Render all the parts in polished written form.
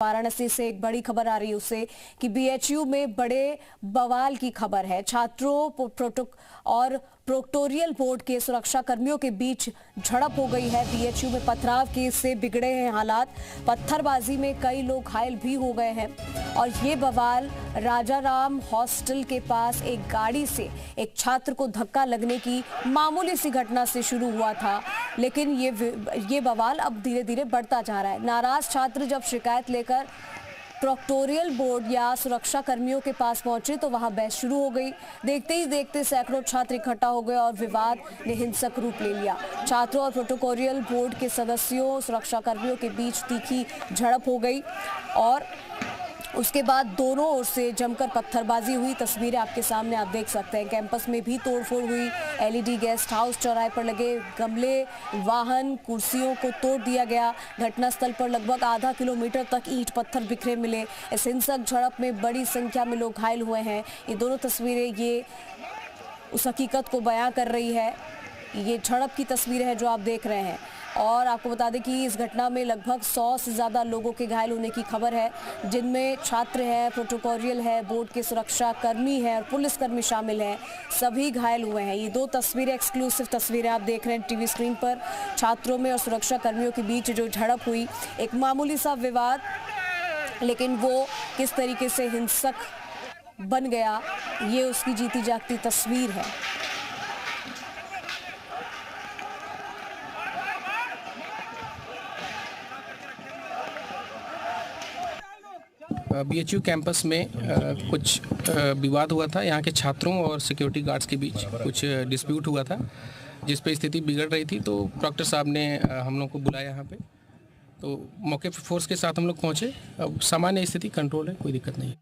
वाराणसी से एक बड़ी खबर आ रही है उससे कि बीएचयू में बड़े बवाल की खबर है। छात्रों और प्रोक्टोरियल बोर्ड के सुरक्षा कर्मियों के बीच झड़प हो गई है। बीएचयू में पथराव के से बिगड़े हैं हालात। पत्थरबाजी में कई लोग घायल भी हो गए हैं और ये बवाल राजाराम हॉस्टल के पास एक गाड़ी से एक छात्र को धक्का लगने की मामूली सी घटना से शुरू हुआ था, लेकिन ये बवाल अब धीरे धीरे बढ़ता जा रहा है। नाराज छात्र जब शिकायत लेकर प्रोक्टोरियल बोर्ड या सुरक्षा कर्मियों के पास पहुंचे तो वहां बहस शुरू हो गई। देखते ही देखते सैकड़ों छात्र इकट्ठा हो गए और विवाद ने हिंसक रूप ले लिया। छात्रों और प्रोक्टोरियल बोर्ड के सदस्यों सुरक्षा कर्मियों के बीच तीखी झड़प हो गई और उसके बाद दोनों ओर से जमकर पत्थरबाजी हुई। तस्वीरें आपके सामने आप देख सकते हैं। कैंपस में भी तोड़फोड़ हुई। एलईडी गेस्ट हाउस चौराहे पर लगे गमले, वाहन, कुर्सियों को तोड़ दिया गया। घटनास्थल पर लगभग आधा किलोमीटर तक ईंट पत्थर बिखरे मिले। इस हिंसक झड़प में बड़ी संख्या में लोग घायल हुए हैं। ये दोनों तस्वीरें ये उस हकीकत को बयां कर रही है। ये झड़प की तस्वीरें हैं जो आप देख रहे हैं और आपको बता दें कि इस घटना में लगभग 100 से ज़्यादा लोगों के घायल होने की खबर है, जिनमें छात्र हैं, प्रोटोकॉरियल है, बोर्ड के सुरक्षा कर्मी हैं और पुलिसकर्मी शामिल हैं। सभी घायल हुए हैं। ये दो तस्वीरें, एक्सक्लूसिव तस्वीरें आप देख रहे हैं टीवी स्क्रीन पर। छात्रों में और सुरक्षा कर्मियों के बीच जो झड़प हुई, एक मामूली सा विवाद, लेकिन वो किस तरीके से हिंसक बन गया, ये उसकी जीती जागती तस्वीर है। बीएचयू कैंपस में कुछ विवाद हुआ था। यहाँ के छात्रों और सिक्योरिटी गार्ड्स के बीच कुछ डिस्प्यूट हुआ था, जिस पे स्थिति बिगड़ रही थी। तो प्रॉक्टर साहब ने हम लोग को बुलाया यहाँ पे, तो मौके पर फोर्स के साथ हम लोग पहुँचे। अब सामान्य स्थिति कंट्रोल है, कोई दिक्कत नहीं।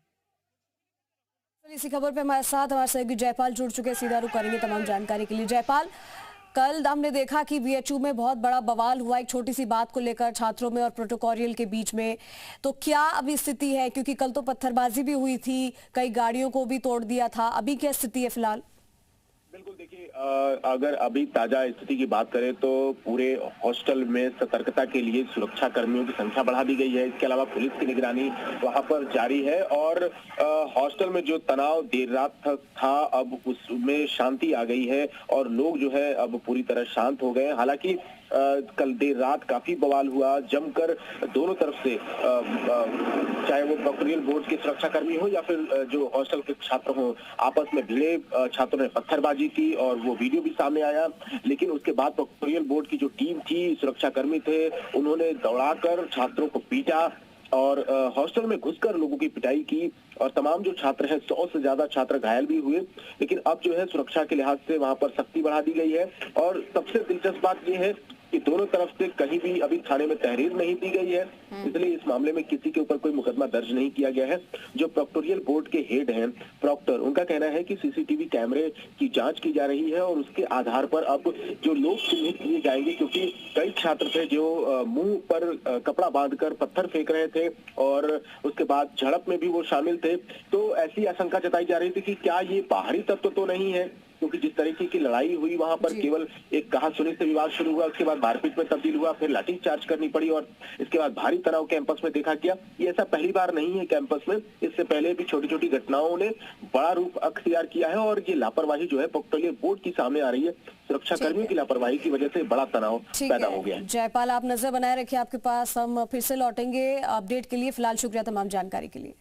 इसी खबर पे हमारे साथ हमारे सहयोगी जयपाल जुड़ चुके हैं। सीधा रुख करेंगे तमाम जानकारी के लिए। जयपाल, कल हमने देखा कि बीएचयू में बहुत बड़ा बवाल हुआ एक छोटी सी बात को लेकर, छात्रों में और प्रोटोकॉरियल के बीच में। तो क्या अभी स्थिति है, क्योंकि कल तो पत्थरबाजी भी हुई थी, कई गाड़ियों को भी तोड़ दिया था, अभी क्या स्थिति है फिलहाल? बिल्कुल, देखिए, अगर अभी ताजा स्थिति की बात करें तो पूरे हॉस्टल में सतर्कता के लिए सुरक्षा कर्मियों की संख्या बढ़ा दी गई है। इसके अलावा पुलिस की निगरानी वहां पर जारी है और हॉस्टल में जो तनाव देर रात तक था, अब उसमें शांति आ गई है और लोग जो है अब पूरी तरह शांत हो गए। हालांकि कल देर रात काफी बवाल हुआ, जमकर दोनों तरफ से, चाहे वो प्रोक्टोरियल बोर्ड के सुरक्षा कर्मी हो या फिर जो हॉस्टल के छात्र हो, आपस में भिड़े। छात्रों ने पत्थरबाजी की और वो वीडियो भी सामने आया। लेकिन उसके बाद प्रोक्टोरियल बोर्ड की जो टीम थी, सुरक्षा कर्मी थे, उन्होंने दौड़ाकर छात्रों को पीटा और हॉस्टल में घुसकर लोगों की पिटाई की और तमाम जो छात्र हैं, 100 से ज्यादा छात्र घायल भी हुए। लेकिन अब जो है सुरक्षा के लिहाज से वहां पर सख्ती बढ़ा दी गई है और सबसे दिलचस्प बात यह है कि दोनों तरफ से कहीं भी अभी थाने में तहरीर नहीं दी गई है, इसलिए इस मामले में किसी के ऊपर कोई मुकदमा दर्ज नहीं किया गया है। जो प्रोक्टोरियल बोर्ड के हेड हैं, प्रॉक्टर, उनका कहना है कि सीसीटीवी कैमरे की जांच की जा रही है और उसके आधार पर अब जो लोग चिन्हित किए जाएंगे, क्योंकि कई छात्र थे जो मुंह पर कपड़ा बांधकर पत्थर फेंक रहे थे और उसके बाद झड़प में भी वो शामिल थे। तो ऐसी आशंका जताई जा रही थी कि क्या ये बाहरी तत्व तो नहीं है, क्योंकि जिस तरीके की लड़ाई हुई वहां पर केवल एक कहा-सुनी से विवाद शुरू हुआ, उसके बाद मारपीट में तब्दील हुआ, फिर लाठीचार्ज करनी पड़ी और इसके बाद भारी तनाव कैंपस में देखा गया। ये ऐसा पहली बार नहीं है कैंपस में, इससे पहले भी छोटी छोटी घटनाओं ने बड़ा रूप अख्तियार किया है और ये लापरवाही जो है प्रोक्टोरियल बोर्ड की सामने आ रही है। सुरक्षा कर्मियों की लापरवाही की वजह से बड़ा तनाव पैदा हो गया है। जयपाल, आप नजर बनाए रखिए, आपके पास हम फिर से लौटेंगे अपडेट के लिए। फिलहाल शुक्रिया तमाम जानकारी के लिए।